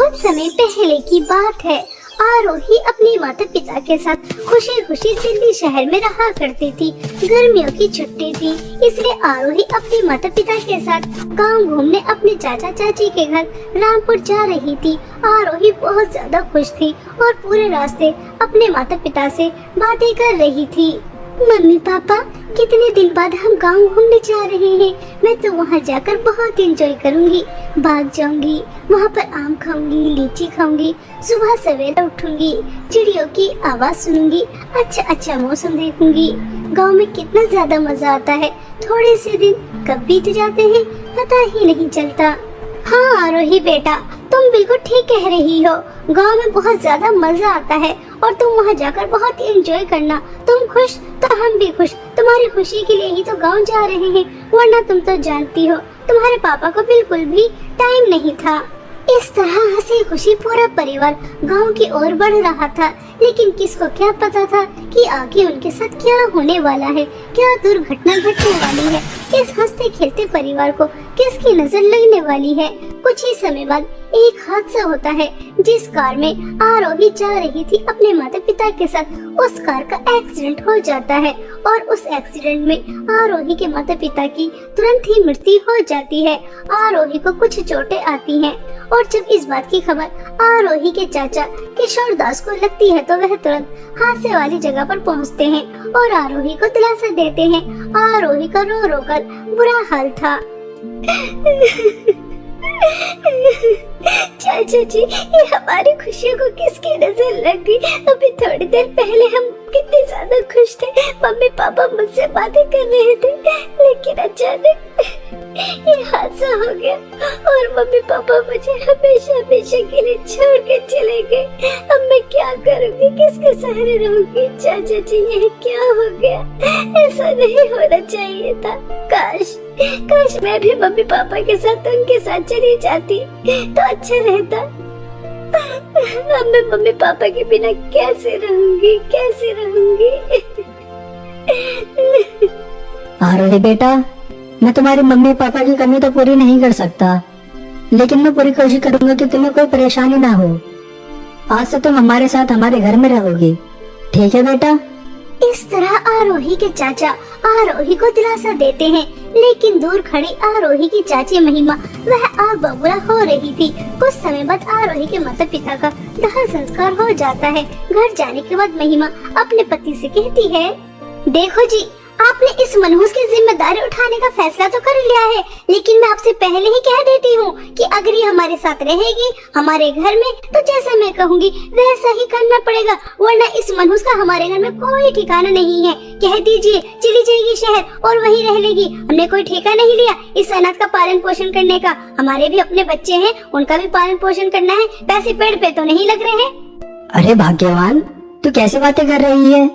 कुछ समय पहले की बात है। आरोही अपने माता पिता के साथ खुशी खुशी दिल्ली शहर में रहा करती थी। गर्मियों की छुट्टी थी, इसलिए आरोही अपने माता पिता के साथ गांव घूमने अपने चाचा चाची के घर रामपुर जा रही थी। आरोही बहुत ज्यादा खुश थी और पूरे रास्ते अपने माता पिता से बातें कर रही थी। मम्मी पापा, कितने दिन बाद हम गांव घूमने जा रहे हैं। मैं तो वहाँ जाकर बहुत एंजॉय करूँगी, भाग जाऊंगी, वहाँ पर आम खाऊंगी, लीची खाऊंगी, सुबह सवेरे उठूंगी, चिड़ियों की आवाज सुनूंगी, अच्छा मौसम देखूंगी। गांव में कितना ज्यादा मजा आता है, थोड़े से दिन कब बीत जाते हैं पता ही नहीं चलता। हाँ आरोही बेटा, तुम बिल्कुल ठीक कह रही हो। गांव में बहुत ज्यादा मजा आता है और तुम वहाँ जाकर बहुत एंजॉय करना। तुम खुश तो हम भी खुश। तुम्हारी खुशी के लिए ही तो गांव जा रहे हैं, वरना तुम तो जानती हो तुम्हारे पापा को बिल्कुल भी टाइम नहीं था। इस तरह हंसी खुशी पूरा परिवार गांव की ओर बढ़ रहा था, लेकिन किसको क्या पता था कि आगे उनके साथ क्या होने वाला है, क्या दुर्घटना घटने वाली है। इस हंसते खेलते परिवार को किसकी नजर लगने वाली है। कुछ ही समय बाद एक हादसा होता है, जिस कार में आरोही जा रही थी अपने माता पिता के साथ, उस कार का एक्सीडेंट हो जाता है और उस एक्सीडेंट में आरोही के माता पिता की तुरंत ही मृत्यु हो जाती है। आरोही को कुछ चोटें आती हैं और जब इस बात की खबर आरोही के चाचा किशोर दास को लगती है तो वह तुरंत हादसे वाली जगह पर पहुंचते हैं और आरोही को दिलासा देते हैं। आरोही का रो रो कर बुरा हाल था। चाचा जी, ये हमारी खुशियों को किसकी नजर लग गई? अभी थोड़ी देर पहले हम कितने ज्यादा खुश थे, मम्मी पापा मुझसे बातें कर रहे थे, लेकिन अचानक ये हादसा हो गया और मम्मी पापा मुझे हमेशा हमेशा के लिए छोड़ के चले गए। अब मैं क्या करूँगी, किसके सहारे रहूँगी? चाचा जी, ये क्या हो गया? ऐसा नहीं होना चाहिए था। काश मैं भी मम्मी पापा के साथ उनके साथ चली जाती तो अच्छा रहता। अब मैं मम्मी पापा के बिना कैसे रहूंगी? आरोही बेटा, मैं तुम्हारी मम्मी पापा की कमी तो पूरी नहीं कर सकता, लेकिन मैं पूरी कोशिश करूंगा कि तुम्हें कोई परेशानी ना हो। आज से तुम हमारे साथ हमारे घर में रहोगी, ठीक है बेटा? इस तरह आरोही के चाचा आरोही को दिलासा देते हैं, लेकिन दूर खड़ी आरोही की चाची महिमा वह आग बबूला हो रही थी। कुछ समय बाद आरोही के माता पिता का दाह संस्कार हो जाता है। घर जाने के बाद महिमा अपने पति से कहती है, देखो जी, आपने इस मनहूस की जिम्मेदारी उठाने का फैसला तो कर लिया है, लेकिन मैं आपसे पहले ही कह देती हूँ कि अगर ये हमारे साथ रहेगी हमारे घर में, तो जैसा मैं कहूँगी वैसा ही करना पड़ेगा, वरना इस मनहूस का हमारे घर में कोई ठिकाना नहीं है। कह दीजिए चली जाएगी शहर और वहीं रह लेगी। हमने कोई ठेका नहीं लिया इस अनाथ का पालन पोषण करने का। हमारे भी अपने बच्चे हैं, उनका भी पालन पोषण करना है। पैसे पेड़ पे तो नहीं लग रहे हैं। अरे भाग्यवान, तू कैसी बातें कर रही है?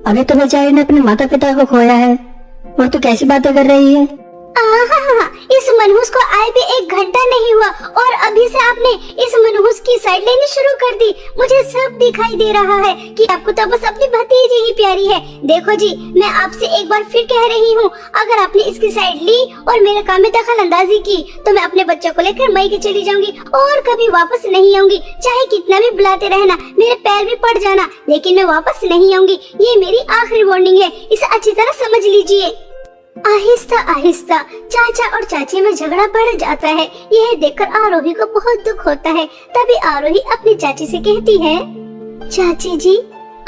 अभी तो बेचारी ने अपने माता पिता को खोया है और तू कैसी बातें कर रही है? इस मनहूस को आए भी 1 घंटा नहीं हुआ और अभी से आपने इस मनहूस की साइड लेनी शुरू कर दी। मुझे सब दिखाई दे रहा है कि आपको तो बस अपनी भतीजी ही प्यारी है। देखो जी, मैं आपसे एक बार फिर कह रही हूँ, अगर आपने इसकी साइड ली और मेरे काम में दखल अंदाजी की तो मैं अपने बच्चों को लेकर मई के चली जाऊंगी और कभी वापस नहीं आऊंगी। चाहे कितना भी बुलाते रहना, मेरे पैर भी पड़ जाना, लेकिन मैं वापस नहीं आऊंगी। ये मेरी आखिरी वार्निंग है, इसे अच्छी तरह समझ लीजिए। आहिस्ता आहिस्ता चाचा और चाची में झगड़ा बढ़ जाता है। यह देखकर आरोही को बहुत दुख होता है। तभी आरोही अपनी चाची से कहती है, चाची जी,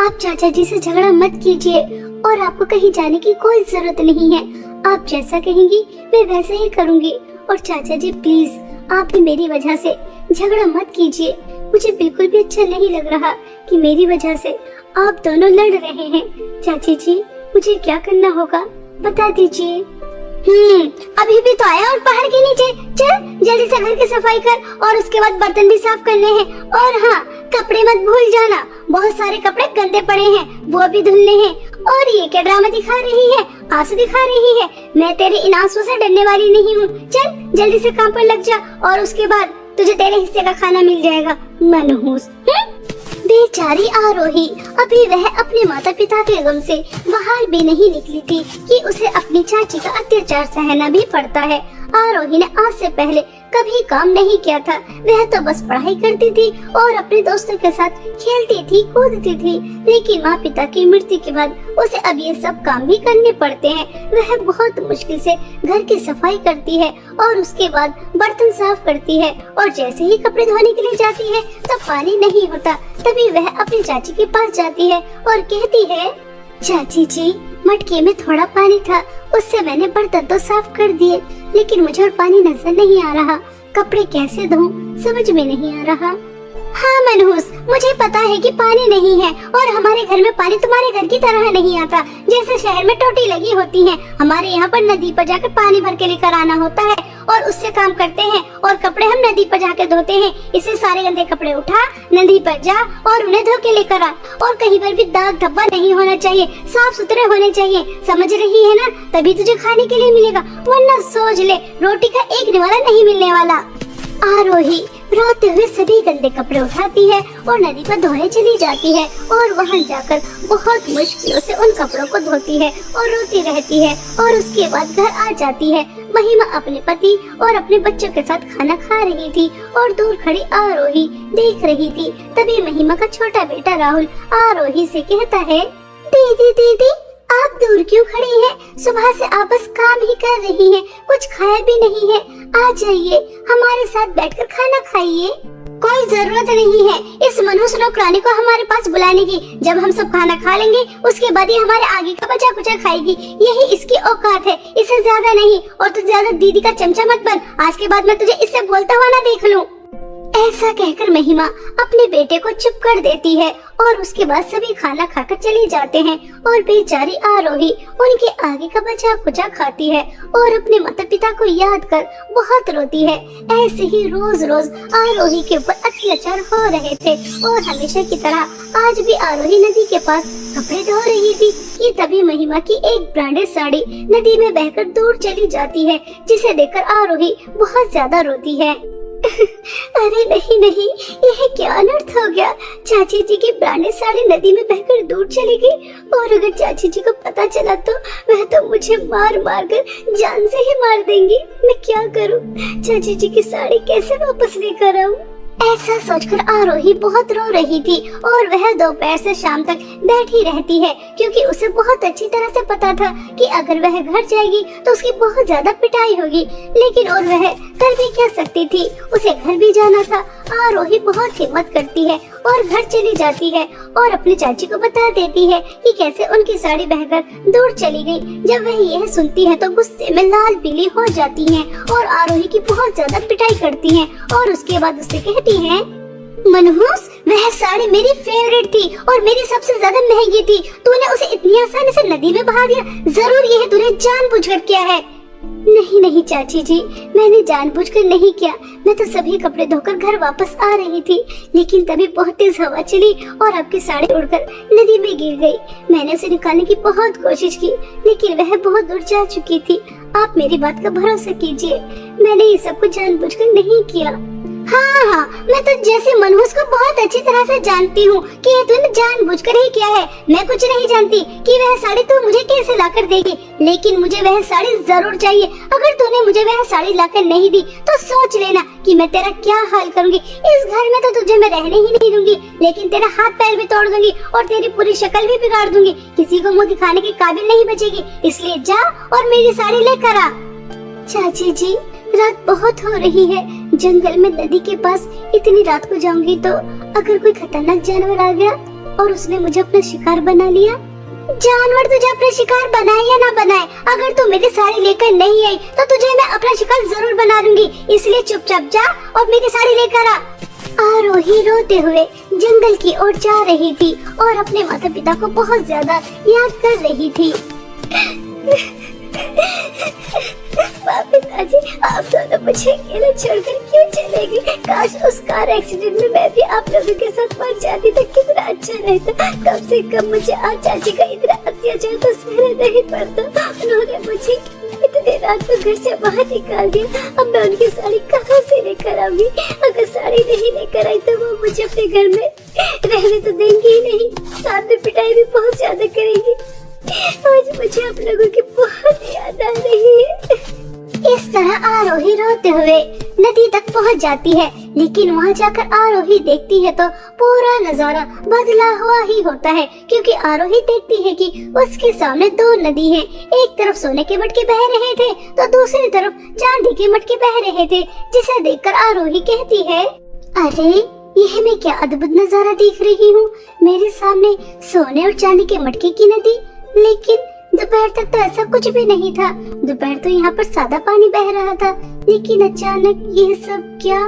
आप चाचा जी से झगड़ा मत कीजिए और आपको कहीं जाने की कोई जरूरत नहीं है। आप जैसा कहेंगी मैं वैसा ही करूँगी। और चाचा जी प्लीज, आप भी मेरी वजह से झगड़ा मत कीजिए। मुझे बिल्कुल भी अच्छा नहीं लग रहा कि मेरी वजह से आप दोनों लड़ रहे हैं। चाची जी, मुझे क्या करना होगा बता दीजिए। अभी भी तो आया और पहाड़ के नीचे। चल जल्दी से घर की सफाई कर और उसके बाद बर्तन भी साफ करने हैं। और हाँ, कपड़े मत भूल जाना, बहुत सारे कपड़े गंदे पड़े हैं, वो भी धुलने हैं। और ये क्या ड्रामा दिखा रही है, आंसू दिखा रही है? मैं तेरे इन आंसू से डरने वाली नहीं हूँ। चल जल्दी से काम पर लग जा और उसके बाद तुझे तेरे हिस्से का खाना मिल जाएगा, मनहूस। बेचारी आरोही, अभी वह अपने माता पिता के गम से बाहर भी नहीं निकली थी कि उसे अपनी चाची का अत्याचार सहना भी पड़ता है। आरोही ने आज से पहले कभी काम नहीं किया था। वह तो बस पढ़ाई करती थी और अपने दोस्तों के साथ खेलती थी, कूदती थी। लेकिन माँ पिता की मृत्यु के बाद उसे अब ये सब काम भी करने पड़ते हैं। वह बहुत मुश्किल से घर की सफाई करती है और उसके बाद बर्तन साफ करती है, और जैसे ही कपड़े धोने के लिए जाती है तब पानी नहीं होता। तभी वह अपनी चाची के पास जाती है और कहती है, चाची जी, मटके में थोड़ा पानी था, उससे मैंने बर्तन तो साफ कर दिए, लेकिन मुझे और पानी नजर नहीं आ रहा। कपड़े कैसे धोऊं समझ में नहीं आ रहा। हाँ मनहूस, मुझे पता है कि पानी नहीं है, और हमारे घर में पानी तुम्हारे घर की तरह नहीं आता। जैसे शहर में टोटी लगी होती है, हमारे यहाँ पर नदी पर जाकर पानी भर के लेकर आना होता है और उससे काम करते हैं, और कपड़े हम नदी पर जाकर धोते हैं। इससे सारे गंदे कपड़े उठा, नदी पर जा और उन्हें धो के लेकर आ, और कहीं पर भी दाग धब्बा नहीं होना चाहिए, साफ सुथरे होने चाहिए। समझ रही है ना? तभी तुझे खाने के लिए मिलेगा, वरना सोच ले रोटी का एक निवाला नहीं मिलने वाला। आरोही रोते हुए सभी गंदे कपड़े उठाती है और नदी पर धोने चली जाती है, और वहां जाकर बहुत मुश्किलों से उन कपड़ों को धोती है और रोती रहती है। और उसके बाद घर आ जाती है। महिमा अपने पति और अपने बच्चों के साथ खाना खा रही थी और दूर खड़ी आरोही देख रही थी। तभी महिमा का छोटा बेटा राहुल आरोही से कहता है, दीदी दीदी, आप दूर क्यों खड़ी हैं? सुबह से आप बस काम ही कर रही हैं, कुछ खाया भी नहीं है। आ जाइए, हमारे साथ बैठकर खाना खाइए। कोई जरूरत नहीं है इस मनहूस नौकरानी को हमारे पास बुलाने की। जब हम सब खाना खा लेंगे उसके बाद ही हमारे आगे का बचा कुचा खाएगी। यही इसकी औकात है, इससे ज्यादा नहीं। और तू ज्यादा दीदी का चमचा मत बन, आज के बाद मैं तुझे इससे बोलता हुआ ना देख लूं। ऐसा कहकर महिमा अपने बेटे को चुप कर देती है, और उसके बाद सभी खाना खाकर चले जाते हैं, और बेचारी आरोही उनके आगे का बचा कुचा खाती है और अपने माता पिता को याद कर बहुत रोती है। ऐसे ही रोज रोज आरोही के ऊपर अत्याचार हो रहे थे, और हमेशा की तरह आज भी आरोही नदी के पास कपड़े धो रही थी कि तभी महिमा की एक ब्रांडेड साड़ी नदी में बहकर दूर चली जाती है, जिसे देखकर आरोही बहुत ज्यादा रोती है। अरे नहीं नहीं, यह क्या अनर्थ हो गया। चाची जी की ब्रांडेड साड़ी नदी में बहकर दूर चली गई, और अगर चाची जी को पता चला तो वह तो मुझे मार मार कर जान से ही मार देंगी। मैं क्या करूं? चाची जी की साड़ी कैसे वापस लेकर आऊं? ऐसा सोचकर आरोही बहुत रो रही थी, और वह दोपहर से शाम तक बैठी रहती है, क्योंकि उसे बहुत अच्छी तरह से पता था कि अगर वह घर जाएगी तो उसकी बहुत ज्यादा पिटाई होगी। लेकिन और वह कर भी क्या सकती थी, उसे घर भी जाना था। आरोही बहुत हिम्मत करती है और घर चली जाती है, और अपनी चाची को बता देती है कि कैसे उनकी साड़ी बहकर दूर चली गई। जब वह यह सुनती है तो गुस्से में लाल पीली हो जाती है, और आरोही की बहुत ज्यादा पिटाई करती है, और उसके बाद उससे कहती है, मनहूस, वह साड़ी मेरी फेवरेट थी और मेरी सबसे ज्यादा महंगी थी। तूने उसे इतनी आसानी से नदी में बहा दिया। जरूर यह तूने जानबूझकर किया है। नहीं नहीं चाची जी, मैंने जानबूझकर नहीं किया। मैं तो सभी कपड़े धोकर घर वापस आ रही थी, लेकिन तभी बहुत तेज हवा चली और आपकी साड़ी उड़कर नदी में गिर गई। मैंने उसे निकालने की बहुत कोशिश की, लेकिन वह बहुत दूर जा चुकी थी। आप मेरी बात का भरोसा कीजिए, मैंने ये सब कुछ जानबूझकर नहीं किया। हाँ, मैं तो जैसे मनहूस को बहुत अच्छी तरह से जानती हूँ कि ये तूने जानबूझकर ही किया है। मैं कुछ नहीं जानती कि वह साड़ी तू मुझे कैसे लाकर देगी, लेकिन मुझे वह साड़ी जरूर चाहिए। अगर तूने मुझे वह साड़ी लाकर नहीं दी तो सोच लेना कि मैं तेरा क्या हाल करूँगी। इस घर में तो तुझे मैं रहने ही नहीं दूंगी, लेकिन तेरा हाथ पैर भी तोड़ दूंगी और तेरी पूरी शक्ल भी बिगाड़ दूंगी। किसी को मुँह दिखाने के काबिल नहीं बचेगी। इसलिए जा और मेरी साड़ी लेकर आ। चाची जी, रात बहुत हो रही है, जंगल में नदी के पास इतनी रात को जाऊंगी तो अगर कोई खतरनाक जानवर आ गया और उसने मुझे अपना शिकार बना लिया। जानवर तुझे अपना शिकार बनाए या ना बनाए, अगर तू मेरी साड़ी लेकर नहीं आई तो तुझे मैं अपना शिकार जरूर बना दूंगी। इसलिए चुपचाप जा और मेरी साड़ी लेकर आ। आरोही रोते हुए जंगल की ओर जा रही थी और अपने माता पिता को बहुत ज्यादा याद कर रही थी। पिताजी, आप दोनों मुझे अकेले छोड़कर क्यों चले गए? काश उस कार एक्सीडेंट में मैं भी आप लोगों के साथ मर जाती तो कितना अच्छा रहता। कम से कम मुझे आज चाची का इतना अत्याचार तो सहना नहीं पड़ता। उन्होंने मुझे इतने रात को घर से बाहर निकाल दिया। अब मैं उनकी साड़ी कहाँ से लेकर आऊंगी? अगर साड़ी नहीं लेकर आई तो वो मुझे अपने घर में रहने तो देंगे ही नहीं, साथ में पिटाई भी बहुत ज्यादा करेंगी। आज मुझे आप लोगों की बहुत याद आ रही है। इस तरह आरोही रोते हुए नदी तक पहुंच जाती है, लेकिन वहां जाकर आरोही देखती है तो पूरा नजारा बदला हुआ ही होता है, क्योंकि आरोही देखती है कि उसके सामने दो नदी हैं। एक तरफ सोने के मटके बह रहे थे तो दूसरी तरफ चांदी के मटके बह रहे थे, जिसे देखकर आरोही कहती है, अरे यह मैं क्या अद्भुत नजारा देख रही हूँ। मेरे सामने सोने और चांदी के मटके की नदी, लेकिन दोपहर तक तो ऐसा कुछ भी नहीं था। दोपहर तो यहाँ पर सादा पानी बह रहा था, लेकिन अचानक यह सब क्या।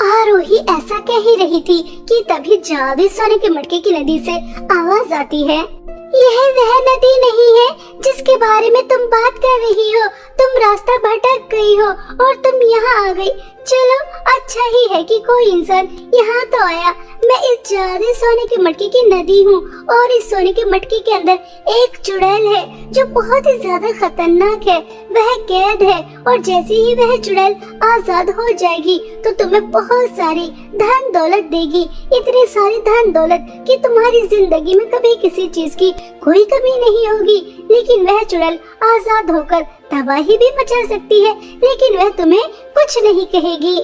आरोही ऐसा कह ही रही थी कि तभी जादू सोने के मटके की नदी से आवाज आती है, यह वह नदी नहीं है जिसके बारे में तुम बात कर रही हो। तुम रास्ता भटक गई हो और तुम यहाँ आ गई। चलो अच्छा ही है कि कोई इंसान यहाँ तो आया। मैं इस जादू सोने के मटके की नदी हूँ और इस सोने के मटके के अंदर एक चुड़ैल है जो बहुत ही ज्यादा खतरनाक है। वह कैद है और जैसे ही वह चुड़ैल आजाद हो जाएगी तो तुम्हें बहुत सारी धन दौलत देगी, इतनी सारी धन दौलत कि तुम्हारी जिंदगी में कभी किसी चीज की कोई कमी नहीं होगी। लेकिन वह चुड़ैल आजाद होकर तबाही भी मचा सकती है, लेकिन वह तुम्हें कुछ नहीं कहेगी।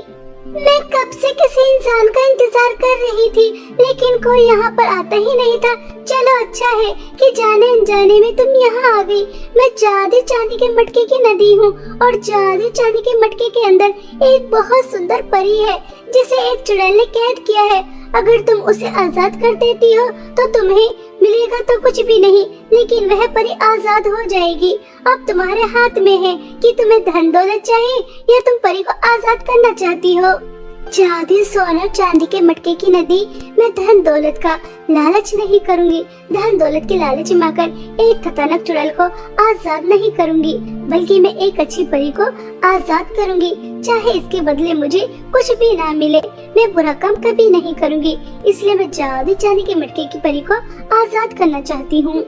मैं कब से किसी इंसान का इंतजार कर रही थी, लेकिन कोई यहाँ पर आता ही नहीं था। चलो अच्छा है कि जाने अनजाने में तुम यहाँ आ गई। मैं जादू चांदी के मटके की नदी हूँ और जादू चांदी के मटके के अंदर एक बहुत सुंदर परी है जिसे एक चुड़ैल ने कैद किया है। अगर तुम उसे आजाद कर देती हो तो तुम्हें मिलेगा तो कुछ भी नहीं, लेकिन वह परी आजाद हो जाएगी। अब तुम्हारे हाथ में है कि तुम्हें धन दौलत चाहिए या तुम परी को आजाद करना चाहती हो। जादू सोना चांदी के मटके की नदी, मैं धन दौलत का लालच नहीं करूंगी। धन दौलत के लालच में आकर एक खतरनाक चुड़ैल को आजाद नहीं करूंगी, बल्कि मैं एक अच्छी परी को आजाद करूंगी, चाहे इसके बदले मुझे कुछ भी ना मिले। मैं बुरा काम कभी नहीं करूंगी, इसलिए मैं जादू चांदी के मटके की परी को आजाद करना चाहती हूँ।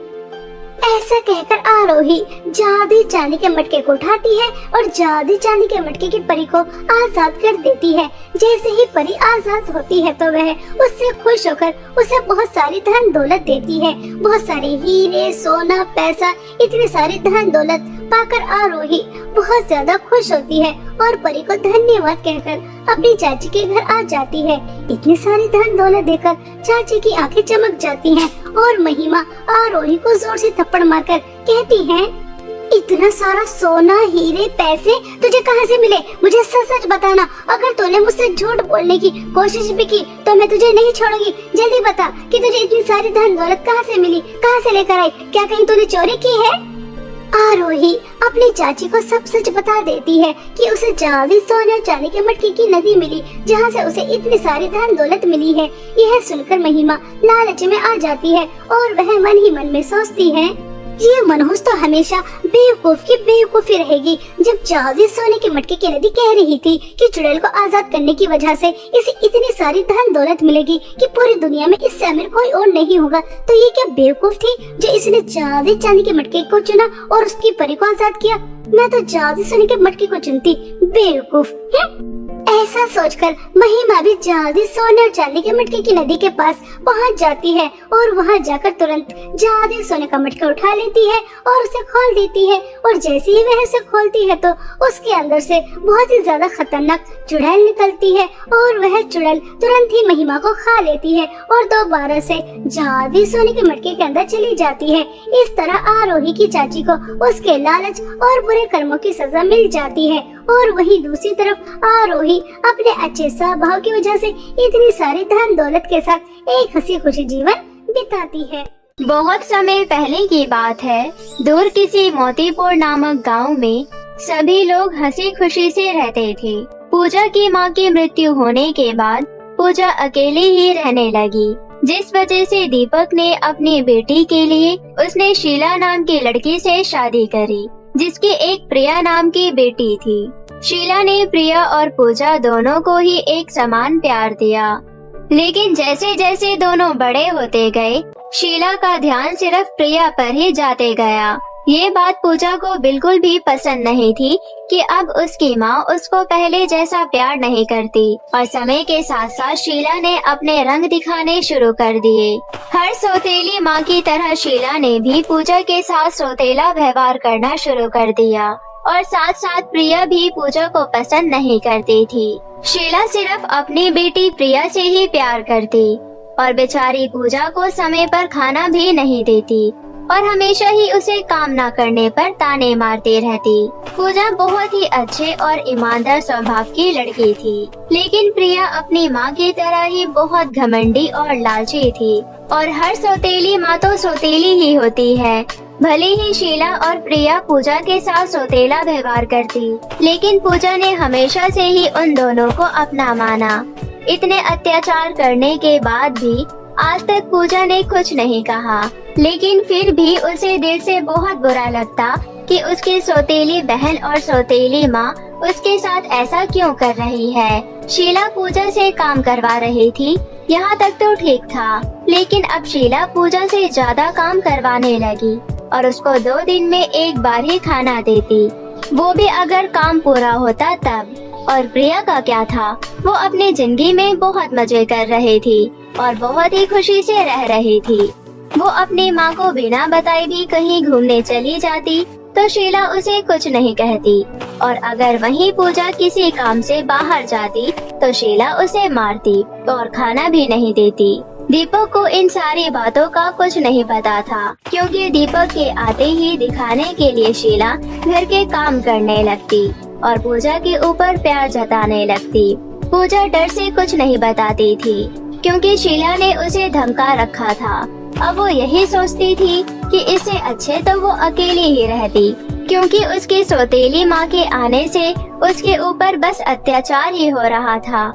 ऐसा कहकर आरोही जादू चांदी के मटके को उठाती है और जादू चांदी के मटके की परी को आजाद कर देती है। जैसे ही परी आजाद होती है तो वह उससे खुश होकर उसे बहुत सारी धन दौलत देती है। बहुत सारे हीरे, सोना, पैसा, इतनी सारी धन दौलत पाकर आरोही बहुत ज्यादा खुश होती है और परी को धन्यवाद कहकर अपनी चाची के घर आ जाती है। इतनी सारी धन दौलत देकर चाची की आंखें चमक जाती हैं और महिमा आरोही को जोर से थप्पड़ मारकर कहती है, इतना सारा सोना, हीरे, पैसे तुझे कहाँ से मिले? मुझे सच सच बताना। अगर तूने मुझसे झूठ बोलने की कोशिश भी की तो मैं तुझे नहीं छोड़ूंगी। जल्दी बता कि तुझे इतनी सारी धन दौलत कहाँ से मिली, कहाँ से लेकर आई? क्या कहीं तूने चोरी की है? आरोही अपनी चाची को सब सच बता देती है कि उसे जादू सोने चांदी के मटके की नदी मिली, जहाँ से उसे इतनी सारी धन दौलत मिली है। यह सुनकर महिमा लालच में आ जाती है और वह मन ही मन में सोचती है, ये मनहूस तो हमेशा बेवकूफ की बेवकूफी रहेगी। जब जादू सोने के मटके की नदी कह रही थी कि चुड़ैल को आजाद करने की वजह से इसे इतनी सारी धन दौलत मिलेगी कि पूरी दुनिया में इससे अमीर कोई और नहीं होगा, तो ये क्या बेवकूफ थी जो इसने जादू चांदी के मटके को चुना और उसकी परी को आजाद किया? मैं तो जादू सोने के मटके को चुनती, बेवकूफ। ऐसा सोचकर महिमा भी जादू सोने और चांदी के मटके की नदी के पास पहुंच जाती है और वहां जाकर तुरंत जादू सोने का मटका उठा लेती है और उसे खोल देती है। और जैसे ही वह उसे खोलती है तो उसके अंदर से बहुत ही ज्यादा खतरनाक चुड़ैल निकलती है और वह चुड़ैल तुरंत ही महिमा को खा लेती है और दोबारा से जादू सोने के मटके के अंदर चली जाती है। इस तरह आरोही की चाची को उसके लालच और बुरे कर्मों की सजा मिल जाती है। और वहीं दूसरी तरफ आरोही अपने अच्छे स्वभाव की वजह से इतनी सारी धन दौलत के साथ एक हंसी खुशी जीवन बिताती है। बहुत समय पहले की बात है, दूर किसी मोतीपुर नामक गांव में सभी लोग हंसी खुशी से रहते थे। पूजा की मां की मृत्यु होने के बाद पूजा अकेली ही रहने लगी, जिस वजह से दीपक ने अपनी बेटी के लिए उसने शीला नाम की लड़की से शादी करी, जिसकी एक प्रिया नाम की बेटी थी। शीला ने प्रिया और पूजा दोनों को ही एक समान प्यार दिया, लेकिन जैसे जैसे दोनों बड़े होते गए, शीला का ध्यान सिर्फ प्रिया पर ही जाते गया। ये बात पूजा को बिल्कुल भी पसंद नहीं थी कि अब उसकी माँ उसको पहले जैसा प्यार नहीं करती। और समय के साथ साथ शीला ने अपने रंग दिखाने शुरू कर दिए। हर सौतेली माँ की तरह शीला ने भी पूजा के साथ सौतेला व्यवहार करना शुरू कर दिया। और साथ साथ प्रिया भी पूजा को पसंद नहीं करती थी। शीला सिर्फ अपनी बेटी प्रिया से ही प्यार करती और बेचारी पूजा को समय पर खाना भी नहीं देती और हमेशा ही उसे काम न करने पर ताने मारती रहती। पूजा बहुत ही अच्छे और ईमानदार स्वभाव की लड़की थी, लेकिन प्रिया अपनी माँ की तरह ही बहुत घमंडी और लालची थी और हर सौतेली माँ तो सौतेली ही होती है। भले ही शीला और प्रिया पूजा के साथ सौतेला व्यवहार करती, लेकिन पूजा ने हमेशा से ही उन दोनों को अपना माना। इतने अत्याचार करने के बाद भी आज तक पूजा ने कुछ नहीं कहा, लेकिन फिर भी उसे दिल से बहुत बुरा लगता कि उसकी सौतेली बहन और सौतेली माँ उसके साथ ऐसा क्यों कर रही है। शीला पूजा से काम करवा रही थी, यहाँ तक तो ठीक था, लेकिन अब शीला पूजा से ज्यादा काम करवाने लगी और उसको 2 दिन में एक बार ही खाना देती, वो भी अगर काम पूरा होता तब। और प्रिया का क्या था, वो अपनी जिंदगी में बहुत मजे कर रही थी और बहुत ही खुशी से रह रही थी। वो अपनी माँ को बिना बताए भी कहीं घूमने चली जाती तो शीला उसे कुछ नहीं कहती, और अगर वहीं पूजा किसी काम से बाहर जाती तो शीला उसे मारती और खाना भी नहीं देती। दीपक को इन सारी बातों का कुछ नहीं पता था, क्योंकि दीपक के आते ही दिखाने के लिए शीला घर के काम करने लगती और पूजा के ऊपर प्यार जताने लगती। पूजा डर से कुछ नहीं बताती थी, क्योंकि शीला ने उसे धमका रखा था। अब वो यही सोचती थी कि इससे अच्छे तो वो अकेली ही रहती, क्योंकि उसकी सौतेली माँ के आने से उसके ऊपर बस अत्याचार ही हो रहा था।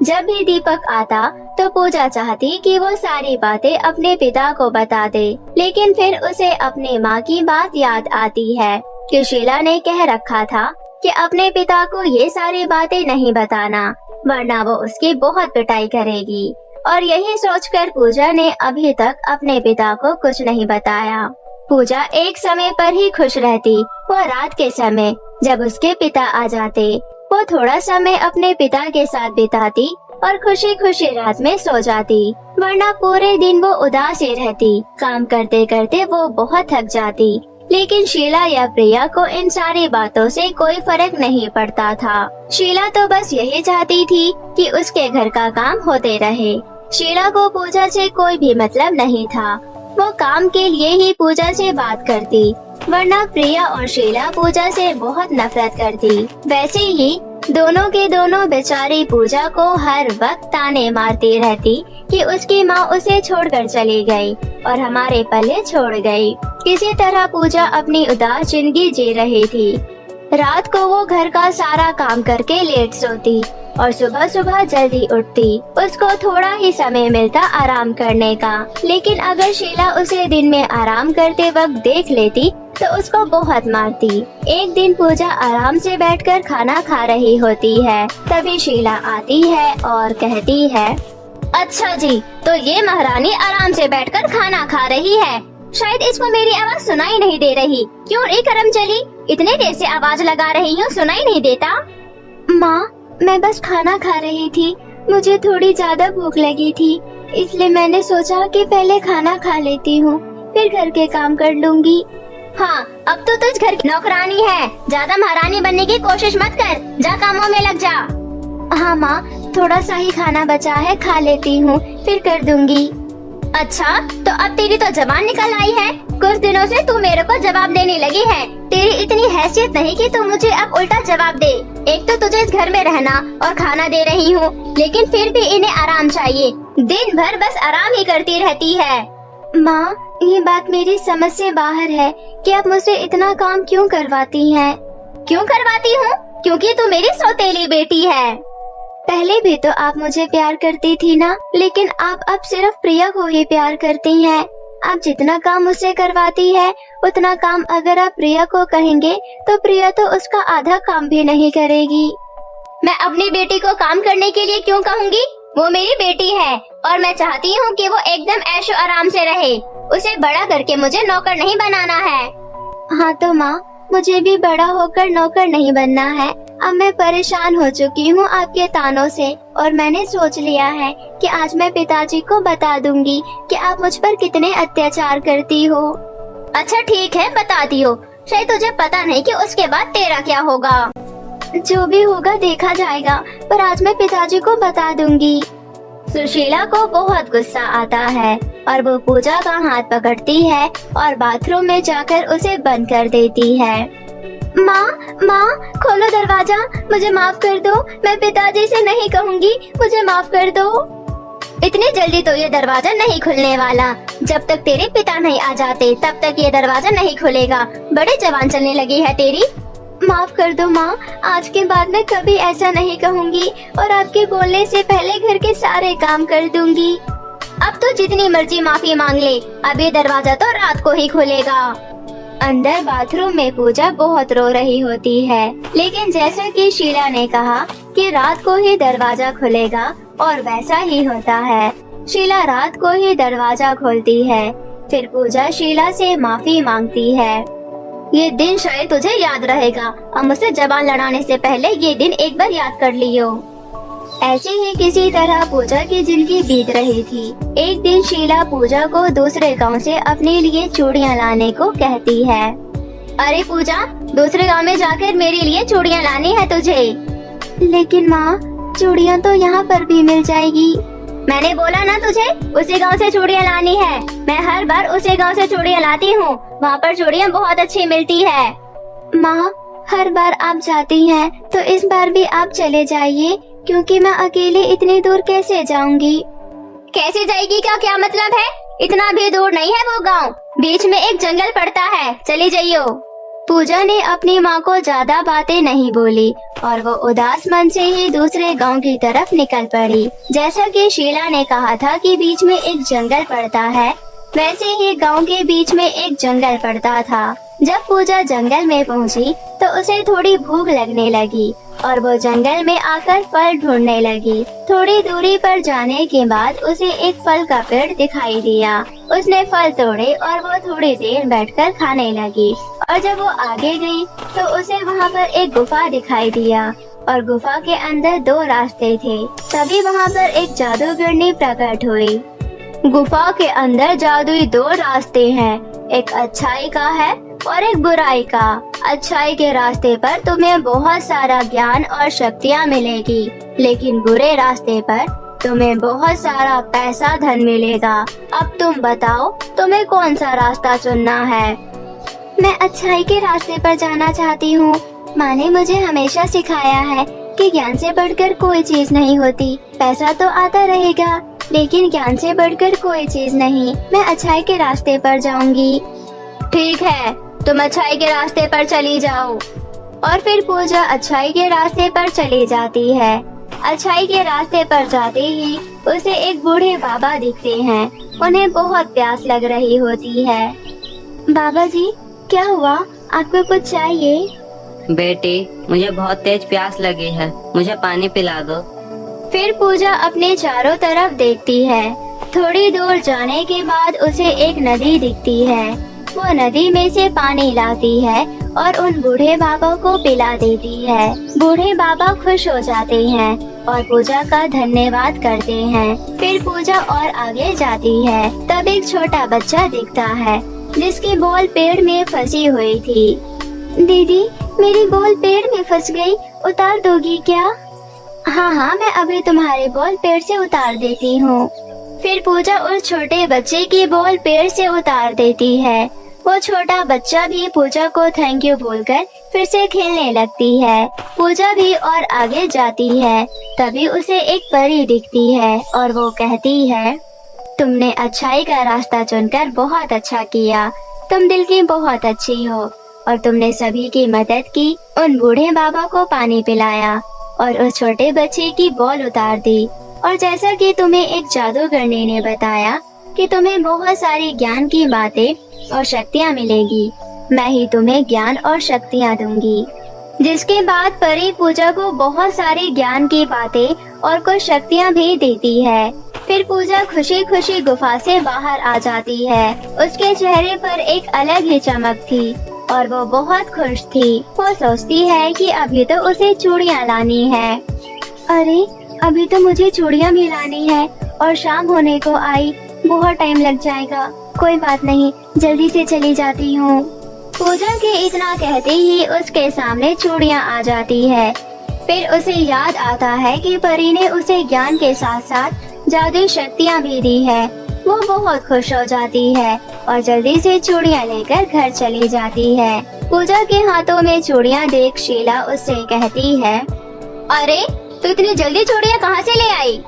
जब भी दीपक आता तो पूजा चाहती कि वो सारी बातें अपने पिता को बता दे, लेकिन फिर उसे अपनी माँ की बात याद आती है कि शीला ने कह रखा था कि अपने पिता को ये सारी बातें नहीं बताना, वरना वो उसकी बहुत पिटाई करेगी। और यही सोचकर पूजा ने अभी तक अपने पिता को कुछ नहीं बताया। पूजा एक समय पर ही खुश रहती, वो रात के समय जब उसके पिता आ जाते, वो थोड़ा समय अपने पिता के साथ बिताती और खुशी खुशी रात में सो जाती, वरना पूरे दिन वो उदास ही रहती। काम करते करते वो बहुत थक जाती, लेकिन शीला या प्रिया को इन सारी बातों से कोई फर्क नहीं पड़ता था। शीला तो बस यही चाहती थी कि उसके घर का काम होते रहे। शीला को पूजा से कोई भी मतलब नहीं था, वो काम के लिए ही पूजा से बात करती, वरना प्रिया और शीला पूजा से बहुत नफरत करती। वैसे ही दोनों के दोनों बेचारी पूजा को हर वक्त ताने मारती रहती कि उसकी माँ उसे छोड़कर चली गई और हमारे पल्ले छोड़ गई। किसी तरह पूजा अपनी उदास जिंदगी जी रही थी। रात को वो घर का सारा काम करके लेट सोती और सुबह सुबह जल्दी उठती। उसको थोड़ा ही समय मिलता आराम करने का, लेकिन अगर शीला उसे दिन में आराम करते वक्त देख लेती तो उसको बहुत मारती। एक दिन पूजा आराम से बैठकर खाना खा रही होती है, तभी शीला आती है और कहती है, अच्छा जी, तो ये महारानी आराम से बैठकर खाना खा रही है, शायद इसको मेरी आवाज सुनाई नहीं दे रही। क्यों रे करमचली, इतने देर से आवाज लगा रही हूँ, सुनाई नहीं देता? माँ, मैं बस खाना खा रही थी, मुझे थोड़ी ज्यादा भूख लगी थी, इसलिए मैंने सोचा कि पहले खाना खा लेती हूँ, फिर घर के काम कर लूंगी। हाँ, अब तो तुझ घर की नौकरानी है, ज्यादा महारानी बनने की कोशिश मत कर, जा कामों में लग जा। हाँ माँ, थोड़ा सा ही खाना बचा है, खा लेती हूँ, फिर कर दूंगी। अच्छा, तो अब तेरी तो जबान निकल आई है, कुछ दिनों से तू मेरे को जवाब देने लगी है। तेरी इतनी हैसियत नहीं कि तू मुझे अब उल्टा जवाब दे। एक तो तुझे इस घर में रहना और खाना दे रही हूँ, लेकिन फिर भी इन्हें आराम चाहिए, दिन भर बस आराम ही करती रहती है। माँ, ये बात मेरी समझ से बाहर है कि आप मुझसे इतना काम क्यों करवाती हैं? क्यों करवाती हूँ? क्योंकि तू मेरी सौतेली बेटी है। पहले भी तो आप मुझे प्यार करती थी ना, लेकिन आप अब सिर्फ प्रिया को ही प्यार करती हैं। आप जितना काम मुझसे करवाती है, उतना काम अगर आप प्रिया को कहेंगे तो प्रिया तो उसका आधा काम भी नहीं करेगी। मैं अपनी बेटी को काम करने के लिए क्यों कहूँगी? वो मेरी बेटी है और मैं चाहती हूँ कि वो एकदम ऐशो आराम से रहे। उसे बड़ा करके मुझे नौकर नहीं बनाना है। हाँ तो माँ, मुझे भी बड़ा होकर नौकर नहीं बनना है। अब मैं परेशान हो चुकी हूँ आपके तानों से, और मैंने सोच लिया है कि आज मैं पिताजी को बता दूंगी कि आप मुझ पर कितने अत्याचार करती हो। अच्छा ठीक है, बताती हो, शायद तुझे पता नहीं कि उसके बाद तेरा क्या होगा। जो भी होगा देखा जाएगा, पर आज मैं पिताजी को बता दूंगी। सुशीला को बहुत गुस्सा आता है और वो पूजा का हाथ पकड़ती है और बाथरूम में जाकर उसे बंद कर देती है। माँ, खोलो दरवाजा, मुझे माफ कर दो, मैं पिताजी से नहीं कहूँगी, मुझे माफ कर दो। इतनी जल्दी तो ये दरवाजा नहीं खुलने वाला। जब तक तेरे पिता नहीं आ जाते तब तक ये दरवाजा नहीं खुलेगा। बड़े जवान चलने लगी है तेरी। माफ कर दो माँ, आज के बाद मैं कभी ऐसा नहीं कहूँगी और आपके बोलने से पहले घर के सारे काम कर दूंगी। अब तो जितनी मर्जी माफी मांग ले, अब ये दरवाजा तो रात को ही खुलेगा। अंदर बाथरूम में पूजा बहुत रो रही होती है, लेकिन जैसा कि शीला ने कहा कि रात को ही दरवाजा खुलेगा और वैसा ही होता है। शीला रात को ही दरवाजा खोलती है। फिर पूजा शीला से माफी मांगती है। ये दिन शायद तुझे याद रहेगा और मुझसे जबान लड़ाने से पहले ये दिन एक बार याद कर लियो। ऐसे ही किसी तरह पूजा की जिंदगी बीत रही थी। एक दिन शीला पूजा को दूसरे गांव से अपने लिए चूड़ियां लाने को कहती है। अरे पूजा, दूसरे गांव में जाकर मेरे लिए चूड़ियां लानी है तुझे। लेकिन माँ, चूड़ियां तो यहाँ पर भी मिल जाएगी। मैंने बोला ना तुझे उसी गांव से चूड़ियां लानी है। मैं हर बार उसी गांव से चूड़ियां लाती हूँ, वहाँ पर चूड़ियां बहुत अच्छी मिलती है। माँ, हर बार आप जाती हैं तो इस बार भी आप चले जाइए, क्योंकि मैं अकेले इतनी दूर कैसे जाऊंगी। कैसे जाएगी का क्या मतलब है? इतना भी दूर नहीं है वो गांव, बीच में एक जंगल पड़ता है, चली जाइयो। पूजा ने अपनी माँ को ज्यादा बातें नहीं बोली और वो उदास मन से ही दूसरे गांव की तरफ निकल पड़ी। जैसा कि शीला ने कहा था कि बीच में एक जंगल पड़ता है, वैसे ही गांव के बीच में एक जंगल पड़ता था। जब पूजा जंगल में पहुंची तो उसे थोड़ी भूख लगने लगी और वो जंगल में आकर फल ढूंढने लगी। थोड़ी दूरी पर जाने के बाद उसे एक फल का पेड़ दिखाई दिया। उसने फल तोड़े और वो थोड़ी देर बैठकर खाने लगी और जब वो आगे गई तो उसे वहाँ पर एक गुफा दिखाई दिया और गुफा के अंदर 2 रास्ते थे। तभी वहाँ पर एक जादूगरनी प्रकट हुई। गुफा के अंदर जादुई 2 रास्ते हैं, एक अच्छाई का है और एक बुराई का। अच्छाई के रास्ते पर तुम्हें बहुत सारा ज्ञान और शक्तियाँ मिलेगी, लेकिन बुरे रास्ते पर तुम्हें बहुत सारा पैसा धन मिलेगा। अब तुम बताओ तुम्हें कौन सा रास्ता चुनना है? मैं अच्छाई के रास्ते पर जाना चाहती हूँ। माँ ने मुझे हमेशा सिखाया है कि ज्ञान से बढ़कर कोई चीज नहीं होती। पैसा तो आता रहेगा, लेकिन ज्ञान से बढ़कर कोई चीज नहीं। मैं अच्छाई के रास्ते पर जाऊंगी। ठीक है, तुम अच्छाई के रास्ते पर चली जाओ। और फिर पूजा अच्छाई के रास्ते पर चली जाती है। अच्छाई के रास्ते पर जाते ही उसे एक बूढ़े बाबा दिखते हैं। उन्हें बहुत प्यास लग रही होती है। बाबा जी, क्या हुआ? आपको कुछ चाहिए? बेटी, मुझे बहुत तेज प्यास लगी है, मुझे पानी पिला दो। फिर पूजा अपने चारों तरफ देखती है। थोड़ी दूर जाने के बाद उसे एक नदी दिखती है। वो नदी में से पानी लाती है और उन बूढ़े बाबा को पिला देती है। बूढ़े बाबा खुश हो जाते हैं और पूजा का धन्यवाद करते हैं। फिर पूजा और आगे जाती है। तब एक छोटा बच्चा दिखता है जिसकी बॉल पेड़ में फंसी हुई थी। दीदी, मेरी बॉल पेड़ में फंस गई, उतार दोगी क्या? हाँ, मैं अभी तुम्हारी बॉल पेड़ से उतार देती हूँ। फिर पूजा उस छोटे बच्चे की बॉल पेड़ से उतार देती है। वो छोटा बच्चा भी पूजा को थैंक यू बोलकर फिर से खेलने लगती है। पूजा भी और आगे जाती है। तभी उसे एक परी दिखती है और वो कहती है, तुमने अच्छाई का रास्ता चुनकर बहुत अच्छा किया। तुम दिल की बहुत अच्छी हो और तुमने सभी की मदद की। उन बूढ़े बाबा को पानी पिलाया और उस छोटे बच्चे की बॉल उतार दी। और जैसा कि तुम्हें एक जादूगरनी ने बताया कि तुम्हें बहुत सारी ज्ञान की बातें और शक्तियाँ मिलेगी, मैं ही तुम्हें ज्ञान और शक्तियाँ दूंगी। जिसके बाद परी पूजा को बहुत सारी ज्ञान की बातें और कुछ शक्तियाँ भी देती है। फिर पूजा खुशी खुशी गुफा से बाहर आ जाती है। उसके चेहरे पर एक अलग ही चमक थी और वो बहुत खुश थी। वो सोचती है कि अभी तो उसे चूड़ियाँ लानी है। अरे, अभी तो मुझे चूड़ियाँ भी लानी है और शाम होने को आई, बहुत टाइम लग जाएगा। कोई बात नहीं, जल्दी से चली जाती हूँ। पूजा के इतना कहते ही उसके सामने चूड़ियाँ आ जाती है। फिर उसे याद आता है कि परी ने उसे ज्ञान के साथ साथ जादुई शक्तियाँ भी दी है। वो बहुत खुश हो जाती है और जल्दी से चूड़ियाँ लेकर घर चली जाती है। पूजा के हाथों में चूड़ियाँ देख शीला उससे कहती है, अरे तू इतनी जल्दी चूड़ियाँ कहाँ से ले आई?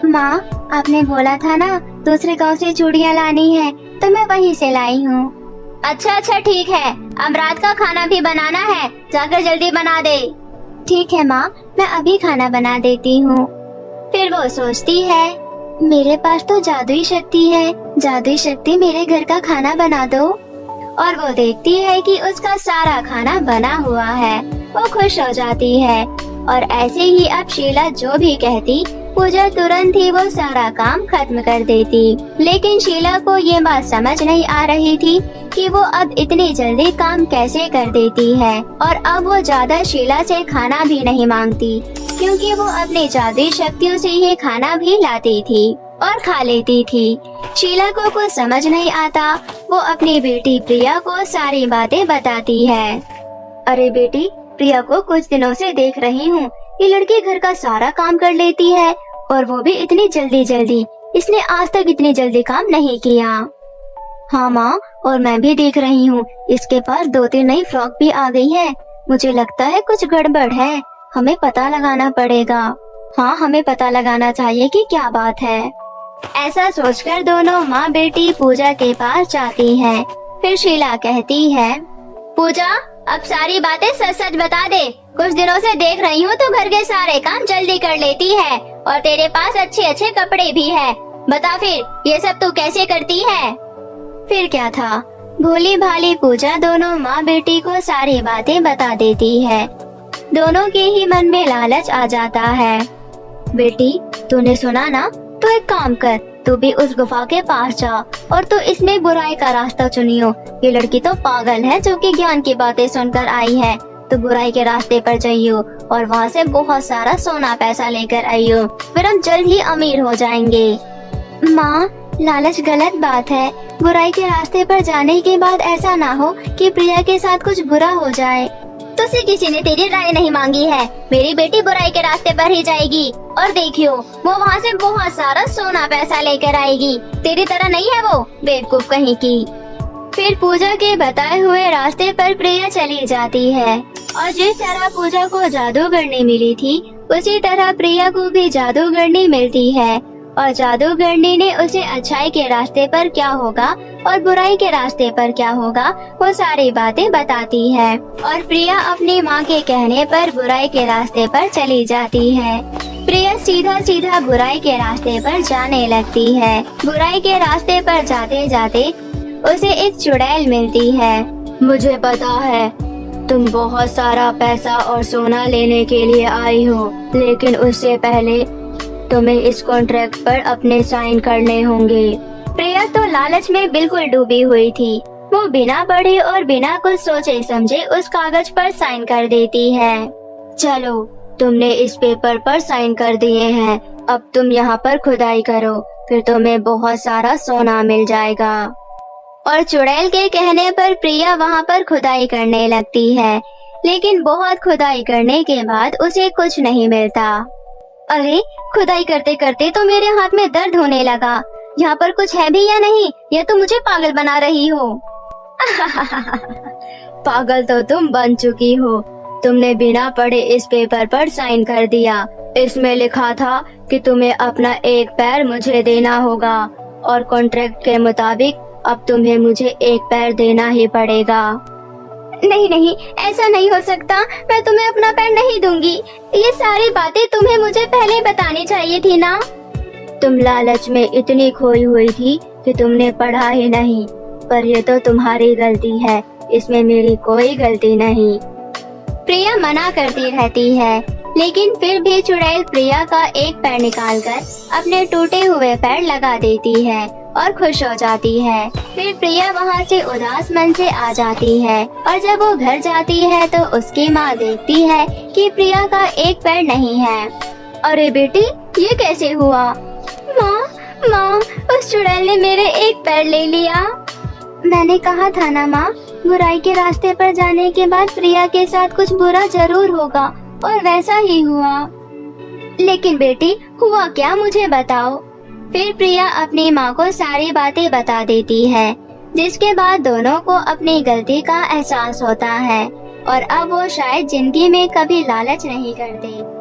माँ, आपने बोला था ना दूसरे गांव से चूड़ियाँ लानी है, तो मैं वहीं से लाई हूँ। अच्छा ठीक है, अब रात का खाना भी बनाना है, जाकर जल्दी बना दे। ठीक है माँ, मैं अभी खाना बना देती हूँ। फिर वो सोचती है, मेरे पास तो जादुई शक्ति है, जादुई शक्ति मेरे घर का खाना बना दो। और वो देखती है कि उसका सारा खाना बना हुआ है। वो खुश हो जाती है और ऐसे ही अब शीला जो भी कहती, पूजा तुरंत ही वो सारा काम खत्म कर देती। लेकिन शीला को ये बात समझ नहीं आ रही थी कि वो अब इतनी जल्दी काम कैसे कर देती है। और अब वो ज्यादा शीला से खाना भी नहीं मांगती, क्योंकि वो अपनी जादुई शक्तियों से ही खाना भी लाती थी और खा लेती थी। शीला को कुछ समझ नहीं आता। वो अपनी बेटी प्रिया को सारी बातें बताती है। अरे बेटी, प्रिया को कुछ दिनों से देख रही हूँ, ये लड़की घर का सारा काम कर लेती है और वो भी इतनी जल्दी। इसने आज तक इतनी जल्दी काम नहीं किया। हाँ माँ, और मैं भी देख रही हूँ इसके पास 2-3 नई फ्रॉक भी आ गई है। मुझे लगता है कुछ गड़बड़ है, हमें पता लगाना पड़ेगा। हाँ, हमें पता लगाना चाहिए कि क्या बात है। ऐसा सोचकर दोनों माँ बेटी पूजा के पास जाती हैं। फिर शीला कहती है, पूजा अब सारी बातें सच बता दे। कुछ दिनों से देख रही हूँ तो घर के सारे काम जल्दी कर लेती है और तेरे पास अच्छे कपड़े भी है। बता फिर ये सब तू कैसे करती है? फिर क्या था, भोली भाली पूजा दोनों माँ बेटी को सारी बातें बता देती है। दोनों के ही मन में लालच आ जाता है। बेटी, तूने सुना ना, तो एक काम कर, तू भी उस गुफा के पास जा और तू इसमें बुराई का रास्ता चुनियो। ये लड़की तो पागल है जो कि ज्ञान की बातें सुनकर आई है। तो बुराई के रास्ते पर जाइयो और वहाँ से बहुत सारा सोना पैसा लेकर आइयो, फिर हम जल्द ही अमीर हो जाएंगे। माँ, लालच गलत बात है। बुराई के रास्ते पर जाने के बाद ऐसा ना हो कि प्रिया के साथ कुछ बुरा हो जाए। तुझसे किसी ने तेरी राय नहीं मांगी है। मेरी बेटी बुराई के रास्ते पर ही जाएगी और देखियो वो वहाँ से बहुत सारा सोना पैसा लेकर आएगी। तेरी तरह नहीं है वो, बेवकूफ कहीं की। फिर पूजा के बताए हुए रास्ते पर प्रिया चली जाती है और जिस तरह पूजा को जादूगरनी मिली थी, उसी तरह प्रिया को भी जादूगरनी मिलती है। और जादूगरनी ने उसे अच्छाई के रास्ते पर क्या होगा और बुराई के रास्ते पर क्या होगा वो सारी बातें बताती है। और प्रिया अपनी माँ के कहने पर बुराई के रास्ते पर चली जाती है। प्रिया सीधा बुराई के रास्ते पर जाने लगती है। बुराई के रास्ते पर जाते जाते उसे एक चुड़ैल मिलती है। मुझे पता है तुम बहुत सारा पैसा और सोना लेने के लिए आई हो, लेकिन उससे पहले तुम्हें इस कॉन्ट्रैक्ट पर अपने साइन करने होंगे। प्रिया तो लालच में बिल्कुल डूबी हुई थी। वो बिना पढ़े और बिना कुछ सोचे समझे उस कागज पर साइन कर देती है। चलो, तुमने इस पेपर पर साइन कर दिए हैं, अब तुम यहाँ पर खुदाई करो, फिर तुम्हें बहुत सारा सोना मिल जाएगा। और चुड़ैल के कहने पर प्रिया वहाँ पर खुदाई करने लगती है, लेकिन बहुत खुदाई करने के बाद उसे कुछ नहीं मिलता। अरे, खुदाई करते करते तो मेरे हाथ में दर्द होने लगा। यहाँ पर कुछ है भी या नहीं, या तो मुझे पागल बना रही हो? पागल तो तुम बन चुकी हो। तुमने बिना पढ़े इस पेपर पर साइन कर दिया। इसमें लिखा था कि तुम्हें अपना एक पैर मुझे देना होगा और कॉन्ट्रैक्ट के मुताबिक अब तुम्हें मुझे एक पैर देना ही पड़ेगा। नहीं, ऐसा नहीं हो सकता। मैं तुम्हें अपना पैर नहीं दूंगी। ये सारी बातें तुम्हें मुझे पहले बतानी चाहिए थी ना। तुम लालच में इतनी खोई हुई थी कि तुमने पढ़ा ही नहीं, पर ये तो तुम्हारी गलती है, इसमें मेरी कोई गलती नहीं। प्रिया मना करती रहती है, लेकिन फिर भी चुड़ैल प्रिया का एक पैर निकालकर अपने टूटे हुए पैर लगा देती है और खुश हो जाती है। फिर प्रिया वहाँ से उदास मन से आ जाती है और जब वो घर जाती है तो उसकी माँ देखती है कि प्रिया का एक पैर नहीं है। अरे बेटी, ये कैसे हुआ? माँ, उस चुड़ैल ने मेरे एक पैर ले लिया। मैंने कहा था ना माँ, बुराई के रास्ते पर जाने के बाद प्रिया के साथ कुछ बुरा जरूर होगा, और वैसा ही हुआ। लेकिन बेटी, हुआ क्या, मुझे बताओ। फिर प्रिया अपनी माँ को सारी बातें बता देती है, जिसके बाद दोनों को अपनी गलती का एहसास होता है और अब वो शायद जिंदगी में कभी लालच नहीं करते।